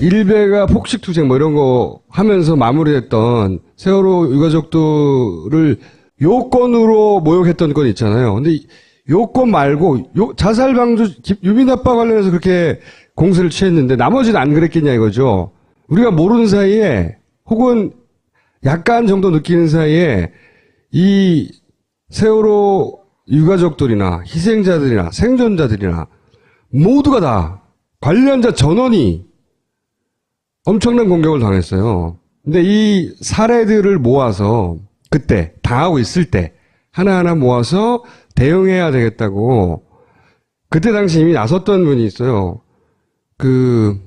일베가 폭식투쟁 뭐 이런 거 하면서 마무리했던 세월호 유가족들을 요건으로 모욕했던 건 있잖아요. 근데 요건 말고 자살 방조 유민아빠 관련해서 그렇게 공세를 취했는데 나머지는 안 그랬겠냐 이거죠. 우리가 모르는 사이에 혹은 약간 정도 느끼는 사이에 이 세월호 유가족들이나 희생자들이나 생존자들이나 모두가 다 관련자 전원이 엄청난 공격을 당했어요. 근데 이 사례들을 모아서 그때 당하고 있을 때 하나하나 모아서 대응해야 되겠다고 그때 당시 이미 나섰던 분이 있어요. 그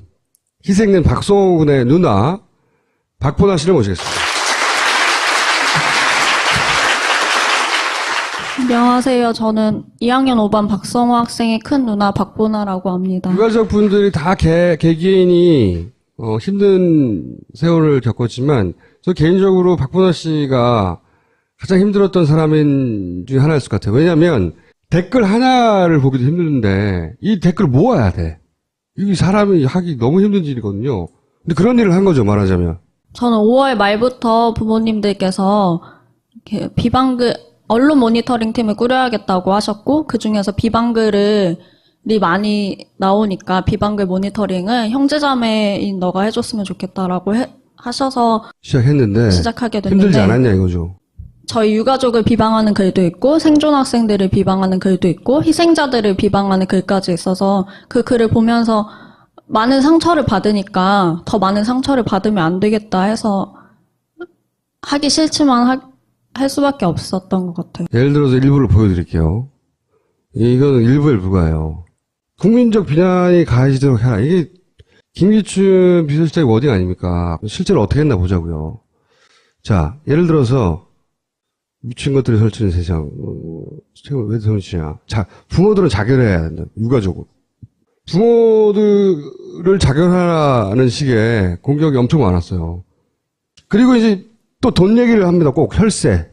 희생된 박성호 군의 누나 박보나 씨를 모시겠습니다. 안녕하세요. 저는 2학년 5반 박성호 학생의 큰 누나 박보나라고 합니다. 유가족 분들이 다 개개인이 힘든 세월을 겪었지만 저 개인적으로 박보나 씨가 가장 힘들었던 사람인 중에 하나였을 것 같아요. 왜냐하면 댓글 하나를 보기도 힘든데 이 댓글 모아야 돼. 이 사람이 하기 너무 힘든 일이거든요. 근데 그런 일을 한 거죠, 말하자면. 저는 5월 말부터 부모님들께서 이렇게 비방글 언론 모니터링 팀을 꾸려야겠다고 하셨고 그 중에서 비방글이 많이 나오니까 비방글 모니터링을 형제자매인 너가 해줬으면 좋겠다라고 하셔서 시작하게 됐는데 힘들지 않았냐 이거죠. 저희 유가족을 비방하는 글도 있고 생존 학생들을 비방하는 글도 있고 희생자들을 비방하는 글까지 있어서 그 글을 보면서 많은 상처를 받으니까 더 많은 상처를 받으면 안 되겠다 해서 하기 싫지만 할 수밖에 없었던 것 같아요. 예를 들어서 일부를 보여드릴게요. 이거는 일부에 불과해요. 국민적 비난이 가해지도록 해라. 이게 김기춘 비서실장의 워딩 아닙니까? 실제로 어떻게 했나 보자고요. 자, 예를 들어서 미친 것들이 설치는 세상. 책을 왜 설치냐. 자, 부모들은 자결해야 된다. 유가족은. 부모들을 자결하라는 식의 공격이 엄청 많았어요. 그리고 이제 또 돈 얘기를 합니다. 꼭 혈세.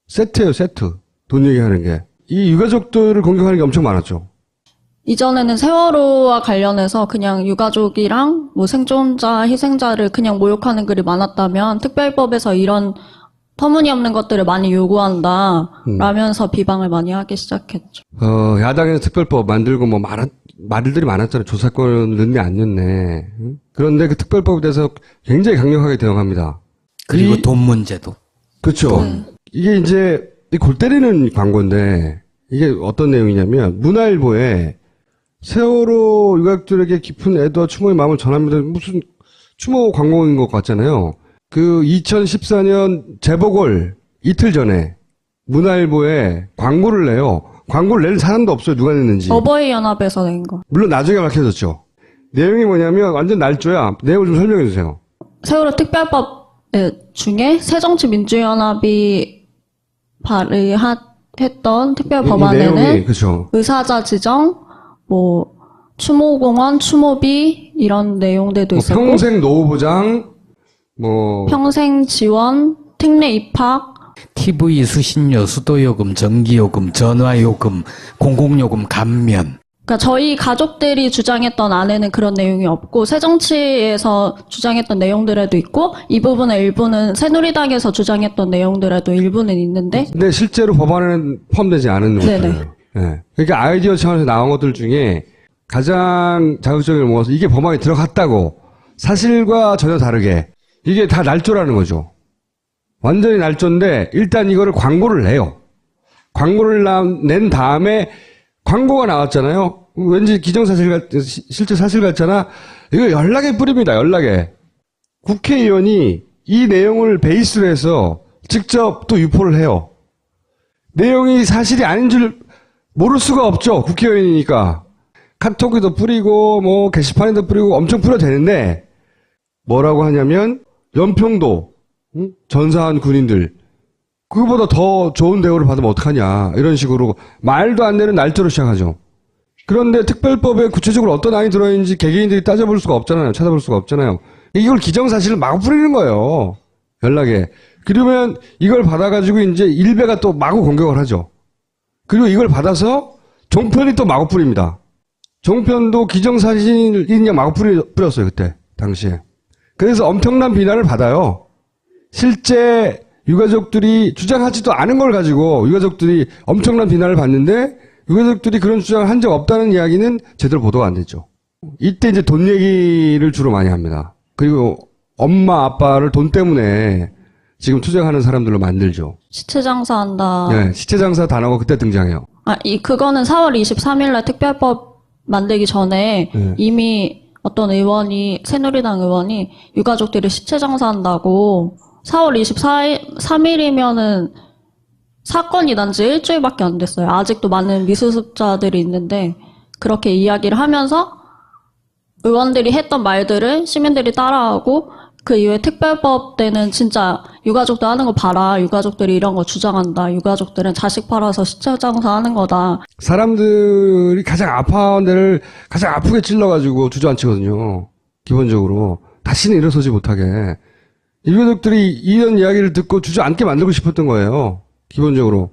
세트예요, 세트. 돈 얘기하는 게. 이 유가족들을 공격하는 게 엄청 많았죠. 이전에는 세월호와 관련해서 그냥 유가족이랑 뭐 생존자, 희생자를 그냥 모욕하는 글이 많았다면 특별법에서 이런 터무니없는 것들을 많이 요구한다 라면서 비방을 많이 하기 시작했죠. 야당에서 특별법 만들고 뭐 말들이 많았잖아요. 조사권 넣네 안 넣네. 그런데 그 특별법에 대해서 굉장히 강력하게 대응합니다. 그리고 돈 문제도. 그렇죠. 이게 이제 골 때리는 광고인데 이게 어떤 내용이냐면 문화일보에 세월호 유가족들에게 깊은 애도와 추모의 마음을 전합니다. 무슨 추모 광고인 것 같잖아요. 그 2014년 재보궐 이틀 전에 문화일보에 광고를 내요. 광고를 낼 사람도 없어요. 누가 냈는지. 어버이연합에서 낸 거. 물론 나중에 밝혀졌죠. 내용이 뭐냐면 완전 날조야. 내용을 좀 설명해 주세요. 세월호 특별법 중에 새정치민주연합이 발의했던 특별법안에는 그렇죠. 의사자 지정, 뭐 추모공원, 추모비 이런 내용들도 있었고 평생 노후보장, 뭐 평생 지원, 특례 입학, TV 수신료, 수도요금, 전기요금, 전화요금, 공공요금 감면. 그러니까 저희 가족들이 주장했던 안에는 그런 내용이 없고 새정치에서 주장했던 내용들에도 있고 이 부분의 일부는 새누리당에서 주장했던 내용들에도 일부는 있는데 근데 실제로 법안에는 포함되지 않은 것들이에요. 네. 그러니까 아이디어 차원에서 나온 것들 중에 가장 자극적인 걸 모아서 이게 법안에 들어갔다고 사실과 전혀 다르게 이게 다 날조라는 거죠. 완전히 날조인데 일단 이거를 광고를 내요. 광고를 낸 다음에 광고가 나왔잖아요. 왠지 기정사실 실제 사실 같잖아. 이거 연락에 뿌립니다. 연락에. 국회의원이 이 내용을 베이스로 해서 직접 또 유포를 해요. 내용이 사실이 아닌 줄 모를 수가 없죠. 국회의원이니까. 카톡에도 뿌리고 뭐 게시판에도 뿌리고 엄청 뿌려도 되는데 뭐라고 하냐면 연평도 전사한 군인들 그거보다 더 좋은 대우를 받으면 어떡하냐 이런 식으로 말도 안 되는 날조로 시작하죠. 그런데 특별법에 구체적으로 어떤 안이 들어있는지 개개인들이 따져볼 수가 없잖아요. 찾아볼 수가 없잖아요. 이걸 기정사실을 마구 뿌리는 거예요. 연락에. 그러면 이걸 받아가지고 이제 일베가 또 마구 공격을 하죠. 그리고 이걸 받아서 종편이 또 마구 뿌립니다. 종편도 기정사실이냐 마구 뿌렸어요. 그때 당시에. 그래서 엄청난 비난을 받아요. 실제 유가족들이 주장하지도 않은 걸 가지고 유가족들이 엄청난 비난을 받는데 유가족들이 그런 주장을 한 적 없다는 이야기는 제대로 보도가 안 되죠. 이때 이제 돈 얘기를 주로 많이 합니다. 그리고 엄마 아빠를 돈 때문에 지금 투쟁하는 사람들로 만들죠. 시체 장사한다. 네, 시체 장사 단어가 그때 등장해요. 그거는 4월 23일날 특별법 만들기 전에 네. 이미 어떤 의원이, 새누리당 의원이 유가족들이 시체 장사한다고 4월 23일이면은 사건이 난 지 일주일밖에 안 됐어요. 아직도 많은 미수습자들이 있는데 그렇게 이야기를 하면서 의원들이 했던 말들을 시민들이 따라하고 그 이후에 특별법 때는 진짜 유가족들 하는 거 봐라. 유가족들이 이런 거 주장한다. 유가족들은 자식 팔아서 시체 장사하는 거다. 사람들이 가장 아파한 데를 가장 아프게 찔러가지고 주저앉히거든요. 기본적으로. 다시는 일어서지 못하게. 유가족들이 이런 이야기를 듣고 주저앉게 만들고 싶었던 거예요. 기본적으로.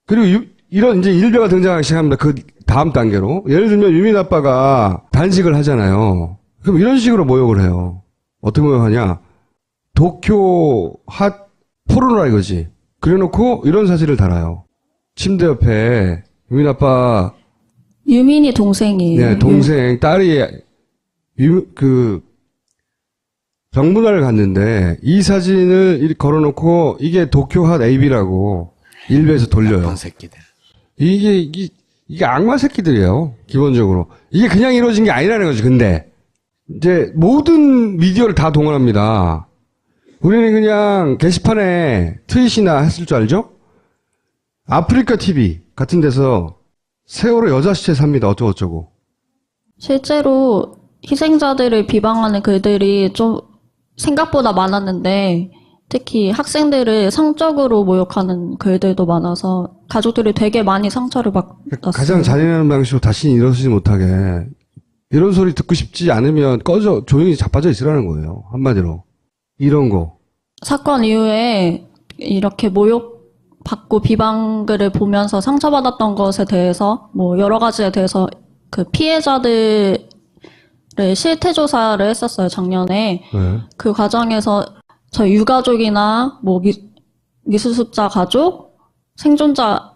그리고 이런 이제 일베가 등장하기 시작합니다. 그 다음 단계로. 예를 들면 유민 아빠가 단식을 하잖아요. 그럼 이런 식으로 모욕을 해요. 어떻게 모욕하냐. 도쿄 핫 포르노라 이거지. 그래놓고 이런 사실을 달아요. 침대 옆에 유민 아빠. 유민이 동생이에요. 네, 동생, 딸이 병문안을 갔는데 이 사진을 걸어놓고 이게 도쿄 핫 AB라고 일베에서 돌려요. 나쁜 새끼들. 이게 악마 새끼들이에요. 기본적으로. 이게 그냥 이루어진 게 아니라는 거지. 근데 이제 모든 미디어를 다 동원합니다. 우리는 그냥 게시판에 트윗이나 했을 줄 알죠? 아프리카 TV 같은 데서 세월호 여자 시체 삽니다. 어쩌고저쩌고. 실제로 희생자들을 비방하는 글들이 좀 생각보다 많았는데 특히 학생들을 성적으로 모욕하는 글들도 많아서 가족들이 되게 많이 상처를 받았어요. 가장 잔인한 방식으로 다시는 일어서지 못하게 이런 소리 듣고 싶지 않으면 꺼져 조용히 자빠져 있으라는 거예요. 한마디로. 이런 거. 사건 이후에 이렇게 모욕받고 비방글을 보면서 상처받았던 것에 대해서 뭐 여러 가지에 대해서 그 피해자들의 실태 조사를 했었어요. 작년에. 네. 그 과정에서 저희 유가족이나 뭐 미수습자 가족, 생존자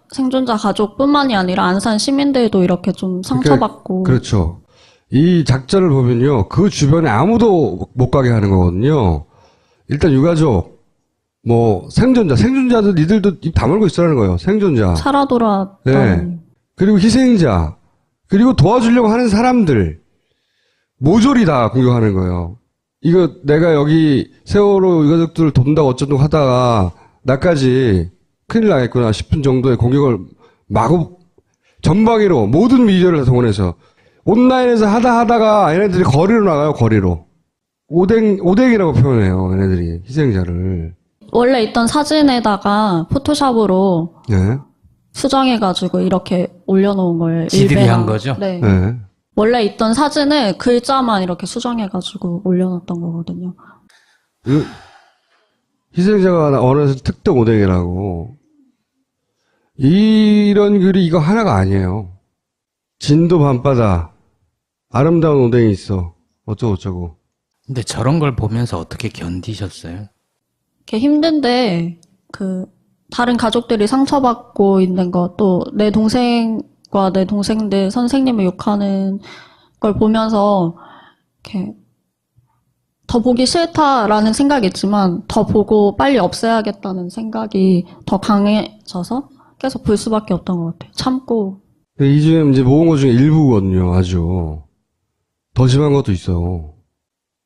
가족뿐만이 아니라 안산 시민들도 이렇게 좀 상처받고. 그렇죠. 이 작전을 보면요. 그 주변에 아무도 못 가게 하는 거거든요. 일단 유가족, 뭐 생존자들 이들도 입 다물고 있으라는 거예요. 생존자. 살아 돌아왔던. 네. 그리고 희생자. 그리고 도와주려고 하는 사람들. 모조리 다 공격하는 거예요. 이거 내가 여기 세월호 유가족들을 돕는다고 어쩌고 하다가 나까지 큰일 나겠구나 싶은 정도의 공격을 마구 전방위로 모든 미디어를 동원해서 온라인에서 하다가 얘네들이 거리로 나가요. 거리로. 오뎅이라고 표현해요. 얘네들이 희생자를. 원래 있던 사진에다가 포토샵으로 네. 수정해가지고 이렇게 올려놓은 거예요. 지들이 일베랑. 한 거죠? 네. 네. 원래 있던 사진을 글자만 이렇게 수정해가지고 올려놨던 거거든요. 희생자가 언어에서 특등 오뎅이라고. 이런 글이 이거 하나가 아니에요. 진도 밤바다. 아름다운 오뎅이 있어. 어쩌고저쩌고. 근데 저런 걸 보면서 어떻게 견디셨어요? 이렇게 힘든데 다른 가족들이 상처받고 있는 거 또 내 동생과 내 동생들 선생님을 욕하는 걸 보면서 이렇게 더 보기 싫다라는 생각이 있지만 더 보고 빨리 없애야겠다는 생각이 더 강해져서 계속 볼 수밖에 없던 것 같아요. 참고. 이 중에 이제 모은 것 중에 일부거든요. 아주. 더 심한 것도 있어.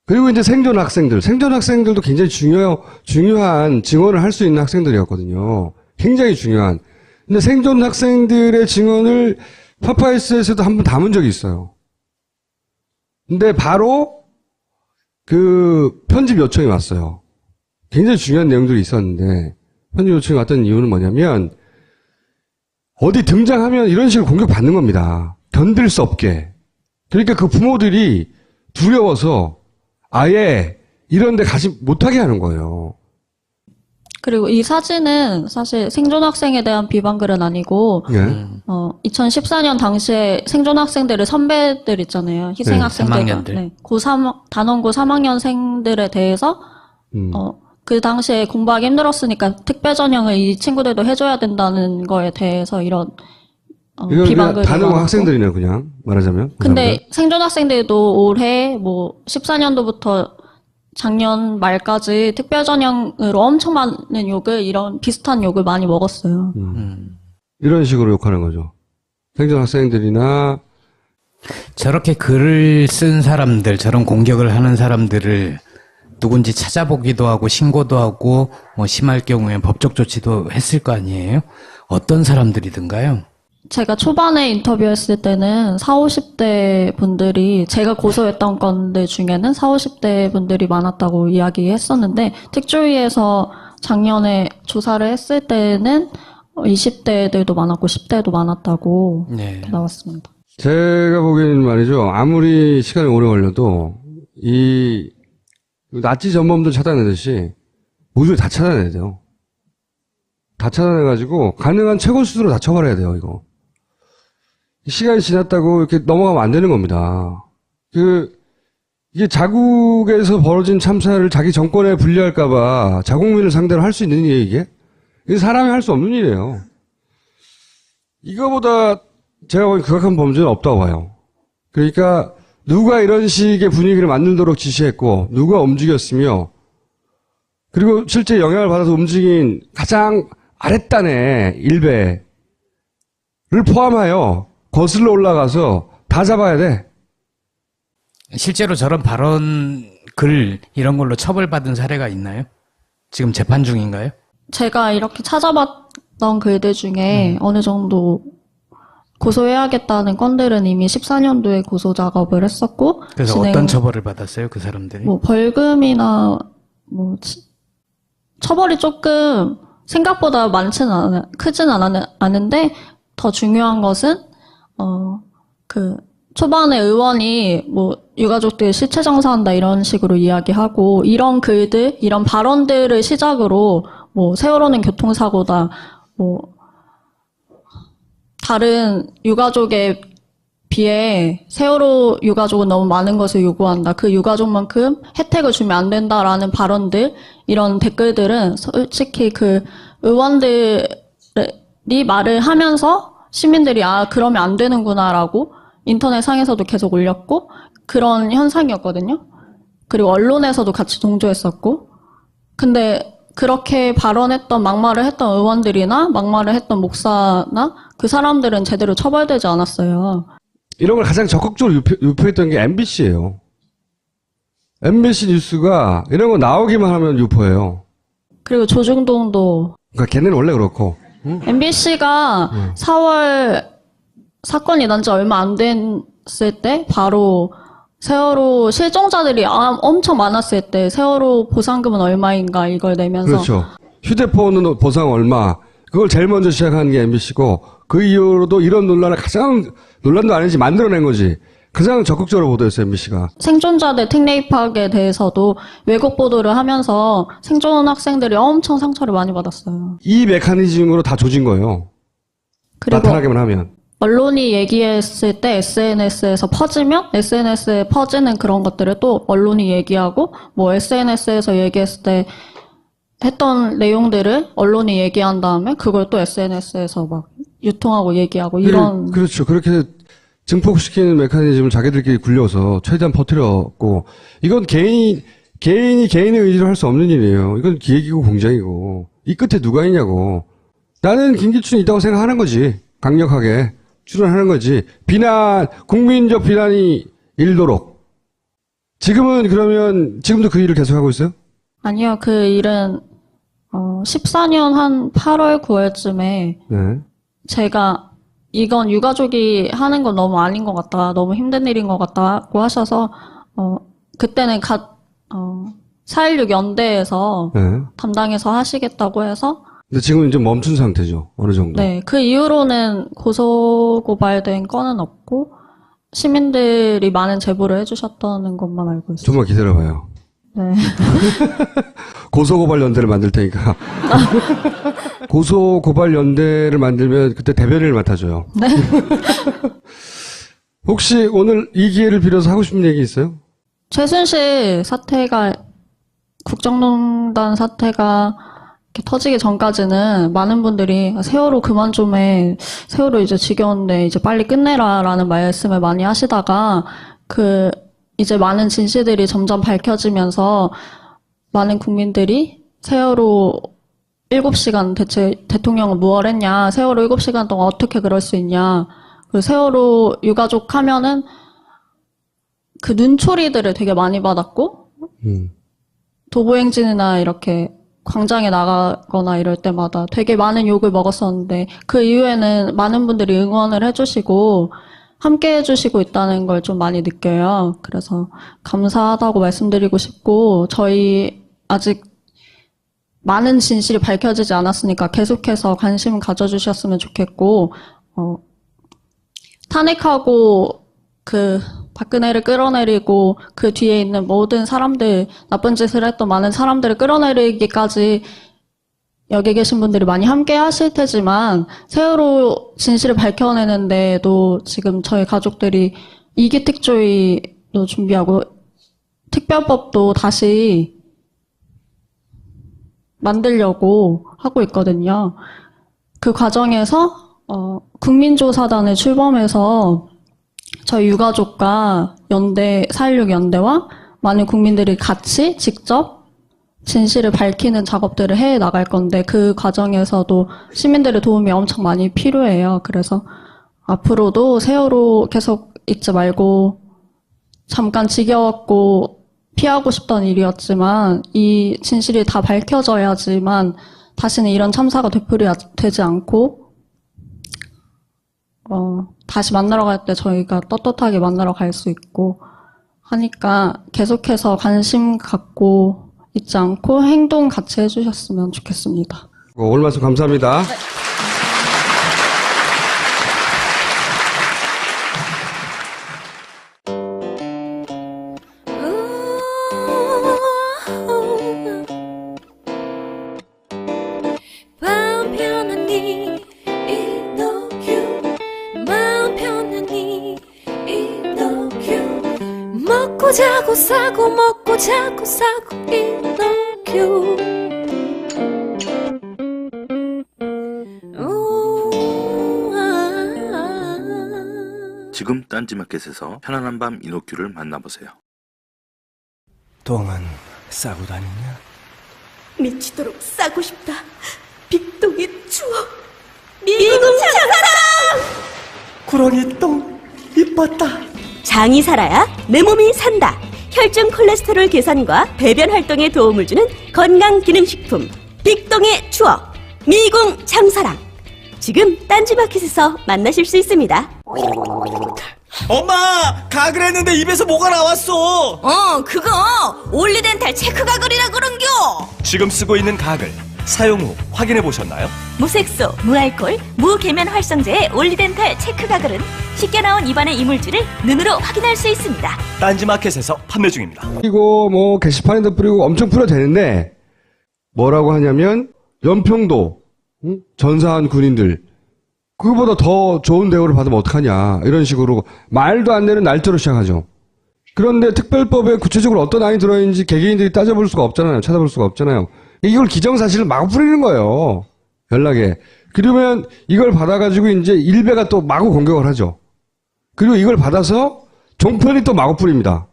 그리고 이제 생존 학생들도 굉장히 중요한 증언을 할 수 있는 학생들이었거든요. 굉장히 중요한. 근데 생존 학생들의 증언을 파파이스에서도 한번 담은 적이 있어요. 근데 바로 그 편집 요청이 왔어요. 굉장히 중요한 내용들이 있었는데 편집 요청이 왔던 이유는 뭐냐면 어디 등장하면 이런 식으로 공격받는 겁니다. 견딜 수 없게. 그러니까 그 부모들이 두려워서 아예 이런 데 가지 못하게 하는 거예요. 그리고 이 사진은 사실 생존학생에 대한 비방글은 아니고, 예. 2014년 당시에 생존학생들의 선배들 있잖아요. 희생학생들. 3학년들. 네. 단원고 3학년생들에 대해서, 그 당시에 공부하기 힘들었으니까 특별 전형을 이 친구들도 해줘야 된다는 거에 대해서 이런, 이건 그냥 비방글이 단원고 많았고. 학생들이네요, 그냥. 말하자면. 그 사람들. 근데 생존학생들도 올해 14년도부터 작년 말까지 특별 전형으로 엄청 많은 욕을, 이런 비슷한 욕을 많이 먹었어요. 이런 식으로 욕하는 거죠. 생존 학생들이나 저렇게 글을 쓴 사람들, 저런 공격을 하는 사람들을 누군지 찾아보기도 하고 신고도 하고 뭐 심할 경우엔 법적 조치도 했을 거 아니에요? 어떤 사람들이든가요? 제가 초반에 인터뷰했을 때는 40, 50대 분들이, 제가 고소했던 건들 중에는 40, 50대 분들이 많았다고 이야기했었는데, 특조위에서 작년에 조사를 했을 때는 20대들도 많았고 10대도 많았다고 네. 나왔습니다. 제가 보기에는 말이죠. 아무리 시간이 오래 걸려도 이 나치 전범들 찾아내듯이 모두 다 찾아내야 돼요. 다 찾아내가지고 가능한 최고 수준으로 다 처벌해야 돼요. 이거. 시간이 지났다고 이렇게 넘어가면 안 되는 겁니다. 이게 자국에서 벌어진 참사를 자기 정권에 불리할까봐 자국민을 상대로 할 수 있는 일이에요, 이게? 이게 사람이 할 수 없는 일이에요. 이거보다 제가 보기엔 극악한 범죄는 없다고 봐요. 그러니까 누가 이런 식의 분위기를 만들도록 지시했고, 누가 움직였으며, 그리고 실제 영향을 받아서 움직인 가장 아랫단의 일베를 포함하여 거슬러 올라가서 다 잡아야 돼. 실제로 저런 발언, 글 이런 걸로 처벌받은 사례가 있나요? 지금 재판 중인가요? 제가 이렇게 찾아봤던 글들 중에 어느 정도 고소해야겠다는 건들은 이미 14년도에 고소 작업을 했었고, 그래서 어떤 처벌을 받았어요, 그 사람들이? 벌금이나 처벌이 조금 생각보다 크진 않은데, 더 중요한 것은 초반에 의원이 유가족들 실체 정사한다 이런 식으로 이야기하고, 이런 글들, 이런 발언들을 시작으로 세월호는 교통사고다, 다른 유가족에 비해 세월호 유가족은 너무 많은 것을 요구한다. 그 유가족만큼 혜택을 주면 안 된다라는 발언들, 이런 댓글들은 솔직히 그 의원들이 말을 하면서 시민들이 그러면 안 되는구나라고 인터넷 상에서도 계속 올렸고, 그런 현상이었거든요. 그리고 언론에서도 같이 동조했었고. 근데 그렇게 발언했던, 막말을 했던 의원들이나 막말을 했던 목사나 그 사람들은 제대로 처벌되지 않았어요. 이런 걸 가장 적극적으로 유포했던 게 MBC예요. MBC 뉴스가 이런 거 나오기만 하면 유포해요. 그리고 조중동도. 그러니까 걔네는 원래 그렇고. MBC가 4월 사건이 난 지 얼마 안 됐을 때 바로 세월호 실종자들이 엄청 많았을 때 세월호 보상금은 얼마인가 이걸 내면서. 그렇죠. 휴대폰은 보상 얼마. 그걸 제일 먼저 시작한 게 MBC고, 그 이후로도 이런 논란을 논란도 아니지 만들어낸 거지. 가장 적극적으로 보도했어요, MBC가. 생존자들 특례 입학에 대해서도 왜곡 보도를 하면서 생존 학생들이 엄청 상처를 많이 받았어요. 이 메커니즘으로 다 조진 거예요. 그리고 나타나기만 하면. 언론이 얘기했을 때 SNS에서 퍼지면 SNS에 퍼지는 그런 것들을 또 언론이 얘기하고, SNS에서 얘기했을 때 했던 내용들을 언론이 얘기한 다음에 그걸 또 SNS에서 막 유통하고 얘기하고 이런. 그렇죠. 그렇게 증폭시키는 메커니즘을 자기들끼리 굴려서 최대한 퍼뜨렸고, 이건 개인이 개인의 의지로 할 수 없는 일이에요. 이건 기획이고 공장이고, 이 끝에 누가 있냐고. 나는 김기춘이 있다고 생각하는 거지. 강력하게 출연하는 거지. 국민적 비난이 일도록. 지금은 그러면 지금도 그 일을 계속하고 있어요? 아니요, 그 일은 14년 한 8월 9월쯤에 네. 제가 이건 유가족이 하는 건 너무 아닌 것 같다, 너무 힘든 일인 것 같다고 하셔서 그때는 4.16 연대에서 네. 담당해서 하시겠다고 해서. 근데 지금은 이제 멈춘 상태죠. 어느 정도. 네, 그 이후로는 고소고발된 건은 없고 시민들이 많은 제보를 해주셨다는 것만 알고 있어요. 좀만 기다려봐요. 네. 고소고발연대를 만들 테니까. 고소고발연대를 만들면 그때 대변인을 맡아줘요. 네. 혹시 오늘 이 기회를 빌어서 하고 싶은 얘기 있어요? 최순실 사태가, 국정농단 사태가 이렇게 터지기 전까지는 많은 분들이 세월호 그만 좀 해. 세월호 이제 지겨운데 이제 빨리 끝내라라는 말씀을 많이 하시다가 이제 많은 진실들이 점점 밝혀지면서 많은 국민들이 세월호 7시간 대체 대통령은 무얼 했냐. 세월호 7시간 동안 어떻게 그럴 수 있냐. 그 세월호 유가족 하면은 그 눈초리들을 되게 많이 받았고, 도보행진이나 이렇게 광장에 나가거나 이럴 때마다 되게 많은 욕을 먹었었는데, 그 이후에는 많은 분들이 응원을 해주시고, 함께 해주시고 있다는 걸 좀 많이 느껴요. 그래서 감사하다고 말씀드리고 싶고, 저희 아직 많은 진실이 밝혀지지 않았으니까 계속해서 관심 가져주셨으면 좋겠고, 탄핵하고 박근혜를 끌어내리고 그 뒤에 있는 모든 사람들, 나쁜 짓을 했던 많은 사람들을 끌어내리기까지 여기 계신 분들이 많이 함께 하실 테지만 세월호 진실을 밝혀내는데도 지금 저희 가족들이 이기특조위도 준비하고 특별법도 다시 만들려고 하고 있거든요. 그 과정에서 국민조사단을 출범해서 저희 유가족과 4.16 연대와 많은 국민들이 같이 직접 진실을 밝히는 작업들을 해 나갈 건데 그 과정에서도 시민들의 도움이 엄청 많이 필요해요. 그래서 앞으로도 세월호 계속 잊지 말고 잠깐 지겨웠고 피하고 싶던 일이었지만 이 진실이 다 밝혀져야지만 다시는 이런 참사가 되풀이되지 않고 다시 만나러 갈 때 저희가 떳떳하게 만나러 갈 수 있고 하니까 계속해서 관심 갖고 있지 않고 행동 같이 해주셨으면 좋겠습니다. 오늘 말씀 감사합니다. 먹고 자고 싸고 먹고 자고 싸고 이너큐 지금 딴지마켓에서 편안한 밤 이노큐를 만나보세요. 똥은 싸고 다니냐? 미치도록 싸고 싶다. 빅동의 추억 미궁 장사랑 구렁이 똥 이뻤다. 장이 살아야 내 몸이 산다. 혈중 콜레스테롤 개선과 배변 활동에 도움을 주는 건강기능식품 빅동의 추억 미궁 장사랑 지금 딴지마켓에서 만나실 수 있습니다. 엄마! 가글 했는데 입에서 뭐가 나왔어! 그거 올리덴탈 체크 가글이라 그런겨. 지금 쓰고 있는 가글 사용 후 확인해 보셨나요? 무색소, 무알콜, 무계면 활성제의 올리덴탈 체크 가글은 쉽게 나온 입안의 이물질을 눈으로 확인할 수 있습니다. 딴지마켓에서 판매 중입니다. 그리고 뭐 게시판에도 뿌리고 엄청 뿌려도 되는데 뭐라고 하냐면 연평도 전사한 군인들 그거보다 더 좋은 대우를 받으면 어떡하냐 이런 식으로 말도 안 되는 날조로 시작하죠. 그런데 특별법에 구체적으로 어떤 안이 들어있는지 개개인들이 따져볼 수가 없잖아요. 찾아볼 수가 없잖아요. 이걸 기정사실을 마구 뿌리는 거예요. 연락에. 그러면 이걸 받아가지고 이제 일베가 또 마구 공격을 하죠. 그리고 이걸 받아서 종편이 또 마구 뿌립니다.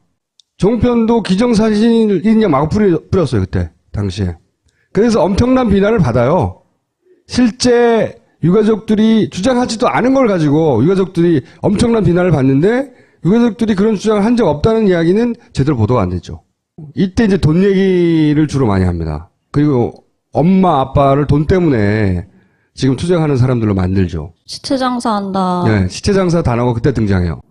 종편도 기정사실이냐 마구 뿌렸어요. 그때 당시에. 그래서 엄청난 비난을 받아요. 실제 유가족들이 주장하지도 않은 걸 가지고 유가족들이 엄청난 비난을 받는데 유가족들이 그런 주장을 한 적 없다는 이야기는 제대로 보도가 안 됐죠. 이때 이제 돈 얘기를 주로 많이 합니다. 그리고 엄마 아빠를 돈 때문에 지금 투쟁하는 사람들로 만들죠. 시체 장사한다. 네, 시체 장사 단어가 그때 등장해요.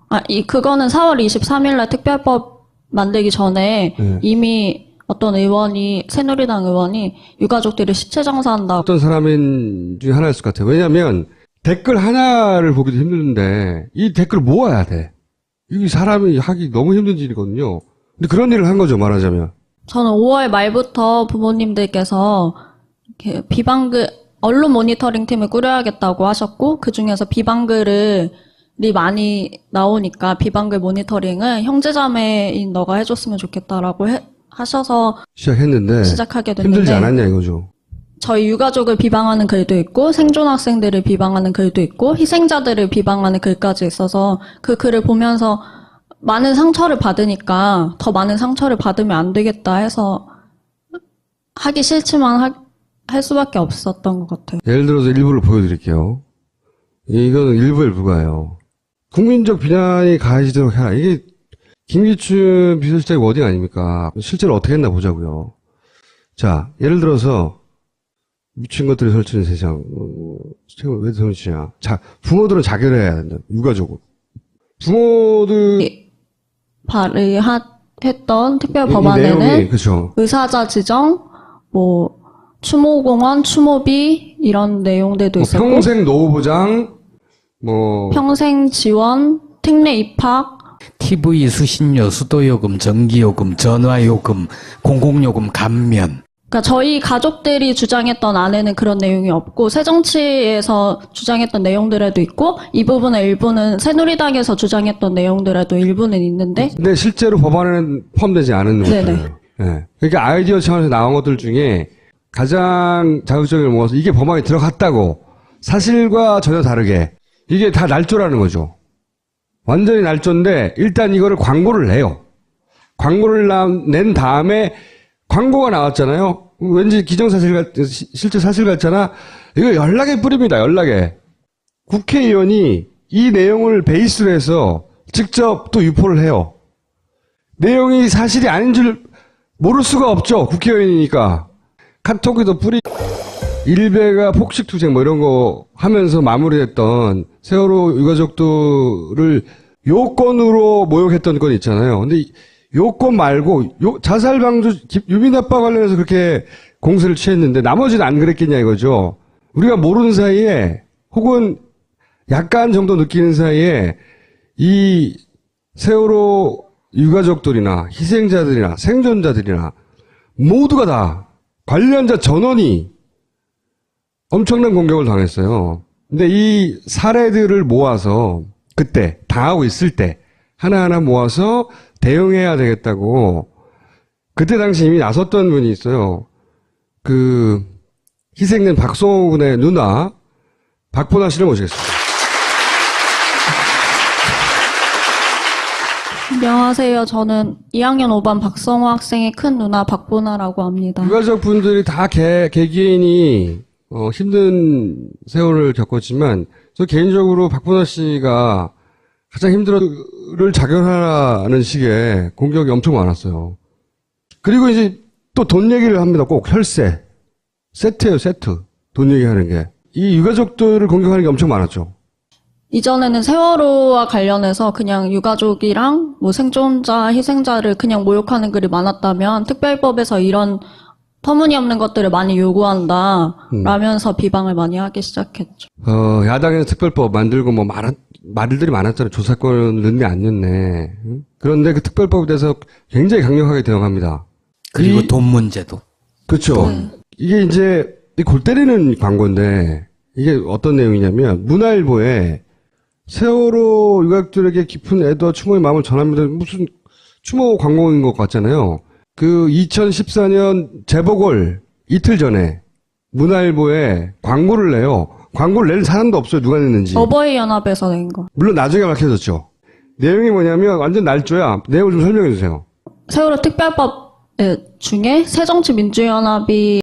그거는 4월 23일날 특별법 만들기 전에 네. 이미 어떤 의원이, 새누리당 의원이 유가족들이 시체 장사한다. 어떤 사람인 중에 하나였을 것 같아요. 왜냐하면 댓글 하나를 보기도 힘든데 이 댓글을 모아야 돼. 이 사람이 하기 너무 힘든 일이거든요. 근데 그런 일을 한 거죠, 말하자면. 저는 5월 말부터 부모님들께서 이렇게 비방글, 언론 모니터링 팀을 꾸려야겠다고 하셨고, 그 중에서 비방글이 많이 나오니까 비방글 모니터링을 형제자매인 너가 해줬으면 좋겠다라고 하셔서 시작했는데 시작하게 됐는데, 힘들지 않았냐 이거죠. 저희 유가족을 비방하는 글도 있고 생존 학생들을 비방하는 글도 있고 희생자들을 비방하는 글까지 있어서 그 글을 보면서 많은 상처를 받으니까 더 많은 상처를 받으면 안 되겠다 해서 하기 싫지만 할 수밖에 없었던 것 같아요. 예를 들어서 일부를 보여드릴게요. 이거는 일부에 불과해요. 국민적 비난이 가해지도록 해라. 이게 김기춘 비서실장의 워딩 아닙니까? 실제로 어떻게 했나 보자고요. 자, 예를 들어서 미친 것들이 설치는 세상. 책을 왜 설치냐. 자, 부모들은 자결해야 된다. 유가족은. 부모들 발의했던 특별 이 법안에는 내용이, 그렇죠. 의사자 지정, 뭐 추모공원, 추모비 이런 내용들도 있었고 평생 노후보장, 평생 지원, 특례 입학 TV 수신료, 수도요금, 전기요금, 전화요금, 공공요금 감면. 그러니까 저희 가족들이 주장했던 안에는 그런 내용이 없고 새정치에서 주장했던 내용들에도 있고 이 부분의 일부는 새누리당에서 주장했던 내용들에도 일부는 있는데 근데 실제로 법안에는 포함되지 않은 것들이에요. 네. 그러니까 아이디어 차원에서 나온 것들 중에 가장 자극적인 걸 모아서 이게 법안에 들어갔다고 사실과 전혀 다르게 이게 다 날조라는 거죠. 완전히 날조인데 일단 이거를 광고를 내요. 광고를 낸 다음에 광고가 나왔잖아요. 왠지 기정사실 실제 사실 같잖아. 이거 연락에 뿌립니다. 연락에. 국회의원이 이 내용을 베이스로 해서 직접 또 유포를 해요. 내용이 사실이 아닌 줄 모를 수가 없죠. 국회의원이니까. 카톡에도 일베가 폭식투쟁 뭐 이런 거 하면서 마무리했던 세월호 유가족들을 요건으로 모욕했던 건 있잖아요. 근데 요건 말고 자살방조 유비나빠 관련해서 그렇게 공세를 취했는데 나머지는 안 그랬겠냐 이거죠. 우리가 모르는 사이에 혹은 약간 정도 느끼는 사이에 이 세월호 유가족들이나 희생자들이나 생존자들이나 모두가 다 관련자 전원이 엄청난 공격을 당했어요. 근데 이 사례들을 모아서 그때 당하고 있을 때 하나하나 모아서 대응해야 되겠다고 그때 당시 이미 나섰던 분이 있어요. 그 희생된 박성호 군의 누나 박보나 씨를 모시겠습니다. 안녕하세요. 저는 2학년 5반 박성호 학생의 큰 누나 박보나라고 합니다. 유가족 분들이 다 개개인이 힘든 세월을 겪었지만 저 개인적으로 박보나 씨가 가장 힘들어를 자결하라는 식의 공격이 엄청 많았어요. 그리고 이제 또 돈 얘기를 합니다. 꼭 혈세. 세트예요, 세트. 돈 얘기하는 게. 이 유가족들을 공격하는 게 엄청 많았죠. 이전에는 세월호와 관련해서 그냥 유가족이랑 뭐 생존자, 희생자를 그냥 모욕하는 글이 많았다면 특별법에서 이런 터무니없는 것들을 많이 요구한다 라면서 비방을 많이 하기 시작했죠. 야당에서 특별법 만들고 뭐 말들이 많았잖아요. 조사권을 넣네 안 넣네. 그런데 그 특별법에 대해서 굉장히 강력하게 대응합니다. 그리고 돈 문제도. 그렇죠. 이게 이제 골 때리는 광고인데 이게 어떤 내용이냐면 문화일보에 세월호 유가족들에게 깊은 애도와 추모의 마음을 전합니다. 무슨 추모 광고인 것 같잖아요. 그 2014년 재보궐 이틀 전에 문화일보에 광고를 내요. 광고를 낼 사람도 없어요. 누가 냈는지. 어버이연합에서 낸 거. 물론 나중에 밝혀졌죠. 내용이 뭐냐면 완전 날조야. 내용을 좀 설명해 주세요. 세월호 특별법 중에 새정치민주연합이